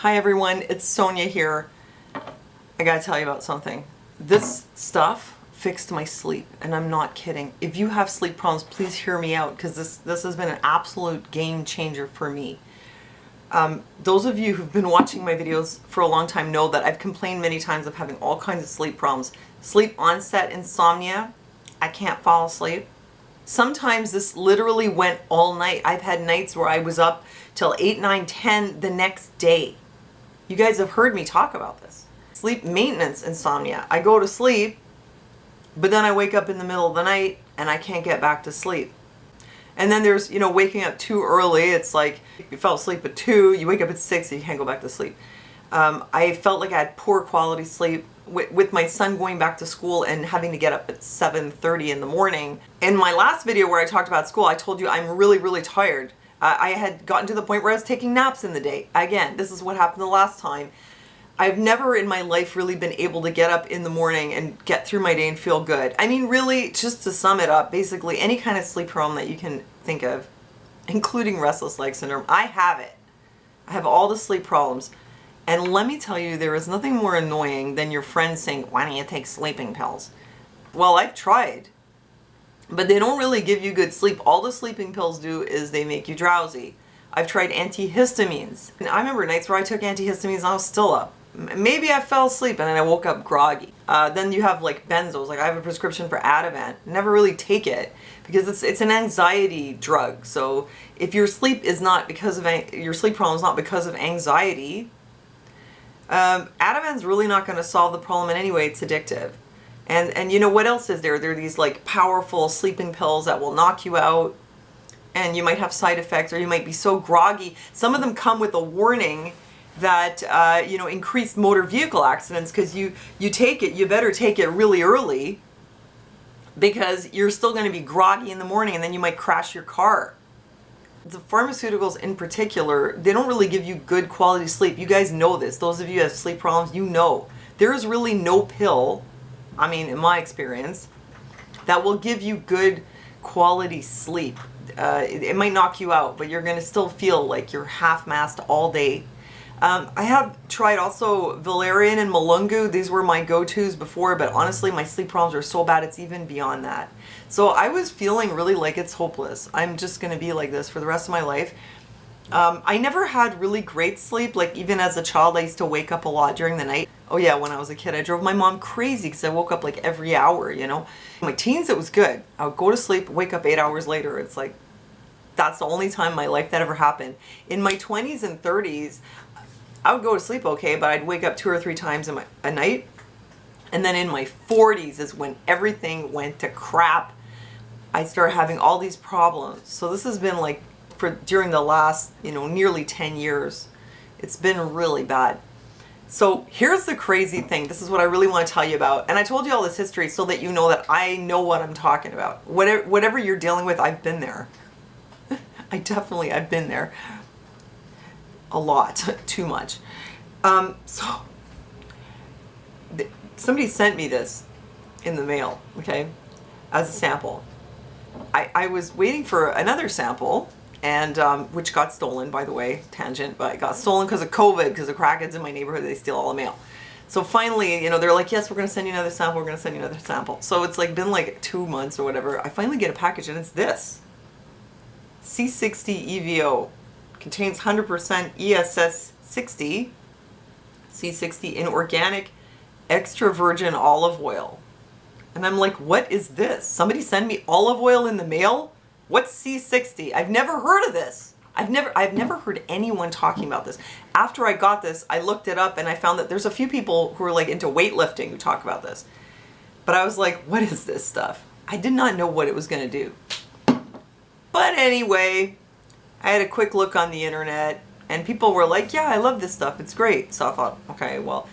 Hi everyone, it's Sonia here. I gotta tell you about something. This stuff fixed my sleep, and I'm not kidding. If you have sleep problems, please hear me out, because this has been an absolute game changer for me. Those of you who've been watching my videos for a long time know that I've complained many times of having all kinds of sleep problems. Sleep onset insomnia, I can't fall asleep. Sometimes this literally went all night. I've had nights where I was up till 8, 9, 10 the next day. You guys have heard me talk about this. Sleep maintenance insomnia. I go to sleep, but then I wake up in the middle of the night and I can't get back to sleep. And then there's, waking up too early. It's like you fell asleep at 2, you wake up at 6, and you can't go back to sleep. I felt like I had poor quality sleep with my son going back to school and having to get up at 7:30 in the morning. In my last video where I talked about school, I told you I'm really, really tired. I had gotten to the point where I was taking naps in the day. Again, this is what happened the last time. I've never in my life really been able to get up in the morning and get through my day and feel good. I mean, really, just to sum it up, basically any kind of sleep problem that you can think of, including restless leg syndrome, I have it. I have all the sleep problems. And let me tell you, there is nothing more annoying than your friends saying, why don't you take sleeping pills? Well, I've tried, but they don't really give you good sleep. All the sleeping pills do is they make you drowsy. I've tried antihistamines. And I remember nights where I took antihistamines and I was still up. Maybe I fell asleep and then I woke up groggy. Then you have like benzos. Like I have a prescription for Ativan. Never really take it because it's an anxiety drug. So if your sleep is not because of your sleep problem is not because of anxiety, Ativan's really not going to solve the problem in any way. It's addictive. And you know what else is there? There are these like powerful sleeping pills that will knock you out, and you might have side effects, or you might be so groggy. Some of them come with a warning that increased motor vehicle accidents, because you take it, you better take it really early, because you're still going to be groggy in the morning, and then you might crash your car. The pharmaceuticals in particular, they don't really give you good quality sleep. You guys know this. Those of you who have sleep problems, you know. There is really no pill, I mean, in my experience, that will give you good quality sleep. It might knock you out, but you're going to still feel like you're half-mast all day. I have tried also valerian and mulungu. These were my go-tos before, but honestly, my sleep problems are so bad, it's even beyond that. So I was feeling really like it's hopeless. I'm just going to be like this for the rest of my life. I never had really great sleep. Like even as a child, I used to wake up a lot during the night. Oh yeah, when I was a kid, I drove my mom crazy because I woke up like every hour, In my teens, it was good. I would go to sleep, wake up 8 hours later. It's like, that's the only time in my life that ever happened. In my 20s and 30s, I would go to sleep okay, but I'd wake up 2 or 3 times a night. And then in my 40s is when everything went to crap. I started having all these problems. So this has been like during the last, nearly 10 years. It's been really bad. So here's the crazy thing. This is what I really want to tell you about. And I told you all this history so that you know that I know what I'm talking about. Whatever you're dealing with, I've been there. I've been there. A lot. Too much. Somebody sent me this in the mail, okay, as a sample. I was waiting for another sample, and which got stolen, by the way, tangent, but it got stolen because of COVID, because the crackheads in my neighborhood, they steal all the mail. So finally, they're like, yes, we're going to send you another sample, we're going to send you another sample. So it's like been like 2 months or whatever. I finally get a package, and it's this. C60 EVO. Contains 100% ESS60 C60 in organic extra virgin olive oil. And I'm like, what is this? Somebody send me olive oil in the mail? What's C60? I've never heard of this. I've never heard anyone talking about this. After I got this, I looked it up and I found that there's a few people who are like into weightlifting who talk about this. But I was like, what is this stuff? I did not know what it was going to do. But anyway, I had a quick look on the internet and people were like, yeah, I love this stuff. It's great. So I thought, okay, well,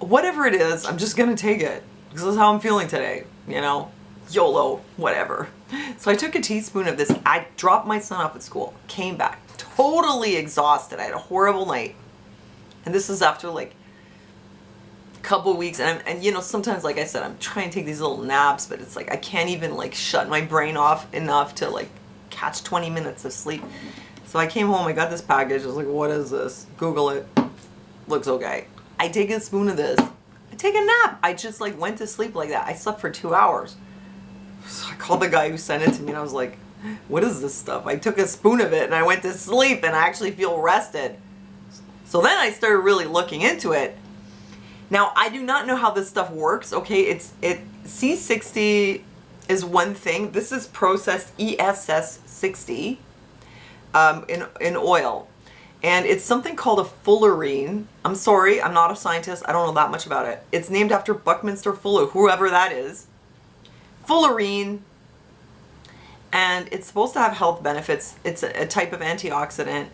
whatever it is, I'm just going to take it. This is how I'm feeling today, YOLO, whatever. So I took a teaspoon of this. I dropped my son off at school, came back, totally exhausted. I had a horrible night. And this is after like a couple weeks. And sometimes, like I said, I'm trying to take these little naps, but it's like I can't even like shut my brain off enough to like catch 20 minutes of sleep. So I came home, I got this package, I was like, what is this? Google it. looks okay. I take a spoon of this. I take a nap. I just like went to sleep like that. I slept for 2 hours. So I called the guy who sent it to me and I was like, what is this stuff? I took a spoon of it and I went to sleep and I actually feel rested. So then I started really looking into it. Now, I do not know how this stuff works, okay? C60 is one thing. This is processed ESS60 in oil. And it's something called a fullerene. I'm sorry, I'm not a scientist. I don't know that much about it. It's named after Buckminster Fuller, whoever that is. Fullerene. And it's supposed to have health benefits. It's a type of antioxidant.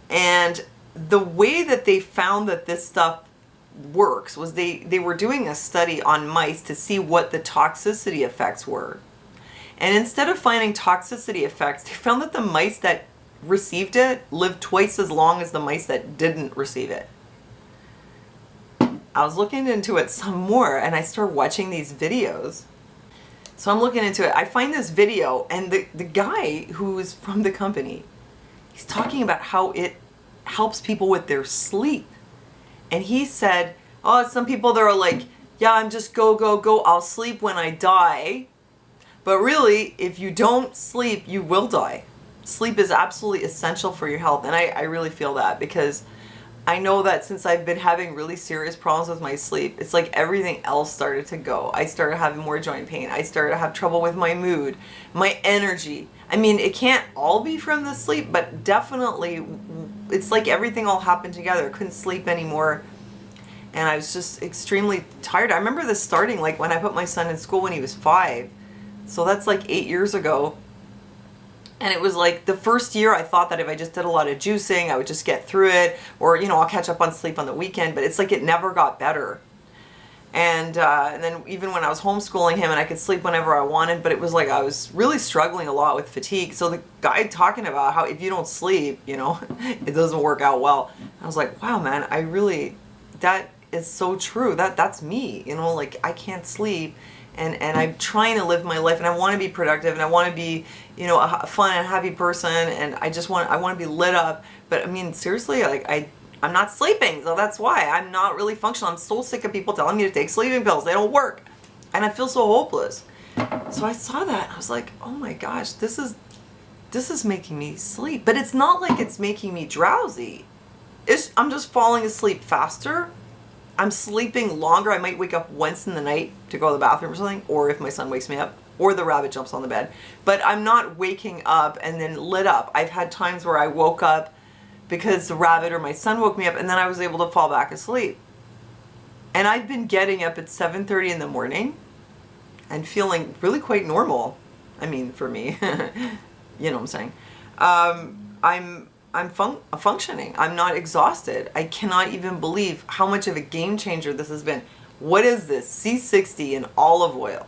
And the way that they found that this stuff works was they were doing a study on mice to see what the toxicity effects were. And instead of finding toxicity effects, they found that the mice that received it lived twice as long as the mice that didn't receive it. I was looking into it some more and I started watching these videos. So I'm looking into it. I find this video and the guy who is from the company, he's talking about how it helps people with their sleep. And he said, oh, some people that are like, yeah, I'm just go, I'll sleep when I die. But really, if you don't sleep, you will die. Sleep is absolutely essential for your health. And I really feel that because I know that since I've been having really serious problems with my sleep, it's like everything else started to go. I started having more joint pain. I started to have trouble with my mood, my energy. I mean, it can't all be from the sleep, but definitely it's like everything all happened together. I couldn't sleep anymore. And I was just extremely tired. I remember this starting like when I put my son in school when he was 5. So that's like 8 years ago. And it was like the first year I thought that if I just did a lot of juicing, I would just get through it. Or, you know, I'll catch up on sleep on the weekend. But it's like it never got better. And then even when I was homeschooling him and I could sleep whenever I wanted, but it was like I was really struggling a lot with fatigue. So the guy talking about how if you don't sleep, you know, it doesn't work out well. I was like, wow, man, I really, that is so true. That's me, you know, like I can't sleep. And I'm trying to live my life and I want to be productive and I want to be, you know, a fun and happy person and I want to be lit up. But I mean, seriously, like I'm not sleeping, so that's why I'm not really functional. I'm so sick of people telling me to take sleeping pills. They don't work. And I feel so hopeless. So I saw that and I was like, oh my gosh, this is making me sleep. But it's not like it's making me drowsy. I'm just falling asleep faster. I'm sleeping longer. I might wake up once in the night to go to the bathroom or something, or if my son wakes me up, or the rabbit jumps on the bed. But I'm not waking up and then lit up. I've had times where I woke up because the rabbit or my son woke me up and then I was able to fall back asleep. And I've been getting up at 7:30 in the morning and feeling really quite normal. I mean, for me, you know what I'm saying? I'm functioning. I'm not exhausted. I cannot even believe how much of a game changer this has been. What is this? C60 in olive oil.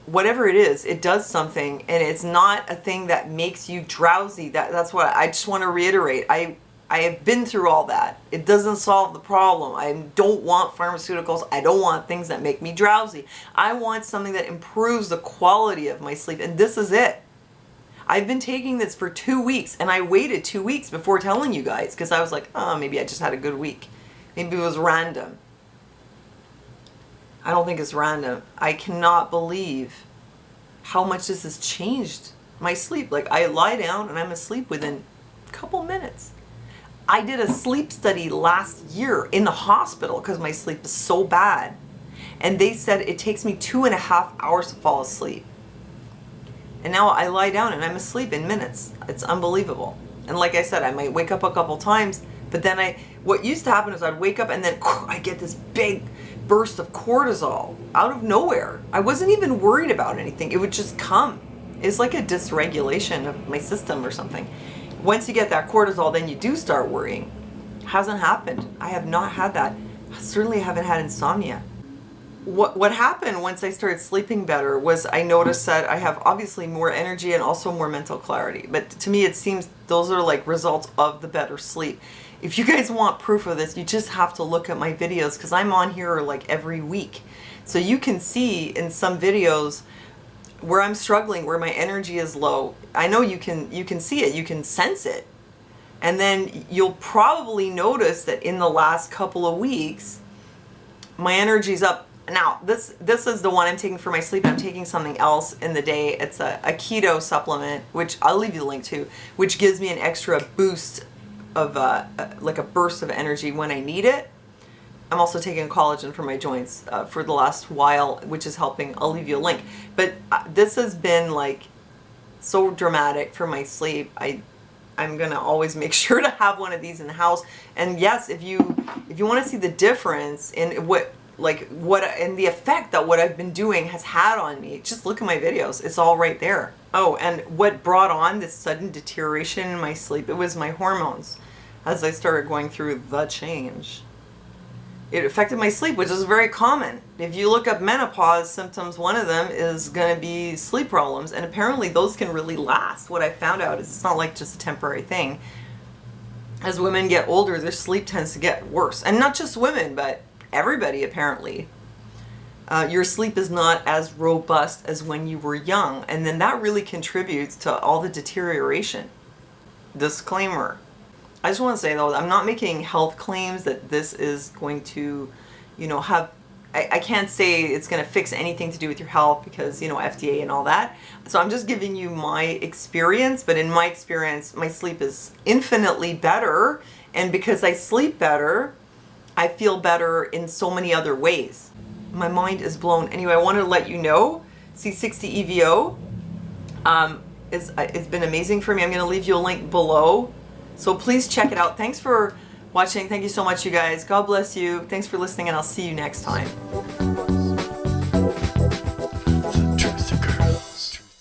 Whatever it is, it does something, and it's not a thing that makes you drowsy. That's what I just want to reiterate. I have been through all that. It doesn't solve the problem. I don't want pharmaceuticals. I don't want things that make me drowsy. I want something that improves the quality of my sleep, and this is it. I've been taking this for 2 weeks, and I waited 2 weeks before telling you guys because I was like, oh, maybe I just had a good week. Maybe it was random. I don't think it's random. I cannot believe how much this has changed my sleep. Like, I lie down and I'm asleep within a couple minutes. I did a sleep study last year in the hospital because my sleep is so bad. And they said it takes me 2.5 hours to fall asleep. And now I lie down and I'm asleep in minutes. It's unbelievable. And like I said, I might wake up a couple times, but then what used to happen is I'd wake up and then I get this big burst of cortisol out of nowhere. I wasn't even worried about anything. It would just come. It's like a dysregulation of my system or something. Once you get that cortisol, then you do start worrying. Hasn't happened. I have not had that. I certainly haven't had insomnia. What happened once I started sleeping better was I noticed that I have obviously more energy and also more mental clarity. But to me, it seems those are like results of the better sleep. If you guys want proof of this, you just have to look at my videos because I'm on here like every week. So you can see in some videos where I'm struggling, where my energy is low. I know you can see it, you can sense it. And then you'll probably notice that in the last couple of weeks, my energy's up. Now, this is the one I'm taking for my sleep. I'm taking something else in the day. It's a keto supplement, which I'll leave you the link to, which gives me an extra boost of like a burst of energy when I need it. I'm also taking collagen for my joints for the last while, which is helping. I'll leave you a link. But this has been like so dramatic for my sleep. I'm gonna always make sure to have one of these in the house. And yes, if you want to see the difference in what and the effect that what I've been doing has had on me, just look at my videos. It's all right there. Oh, and what brought on this sudden deterioration in my sleep, it was my hormones. As I started going through the change, it affected my sleep, which is very common. If you look up menopause symptoms, one of them is going to be sleep problems, and apparently those can really last. What I found out is it's not like just a temporary thing. As women get older, their sleep tends to get worse, and not just women, but everybody apparently. Your sleep is not as robust as when you were young, and then that really contributes to all the deterioration. Disclaimer. I just want to say though, I'm not making health claims that this is going to, have, I can't say it's going to fix anything to do with your health because, FDA and all that. So I'm just giving you my experience, but in my experience, my sleep is infinitely better. And because I sleep better, I feel better in so many other ways. My mind is blown. Anyway, I wanted to let you know, C60 EVO it's been amazing for me. I'm going to leave you a link below. So please check it out. Thanks for watching. Thank you so much, you guys. God bless you. Thanks for listening, and I'll see you next time.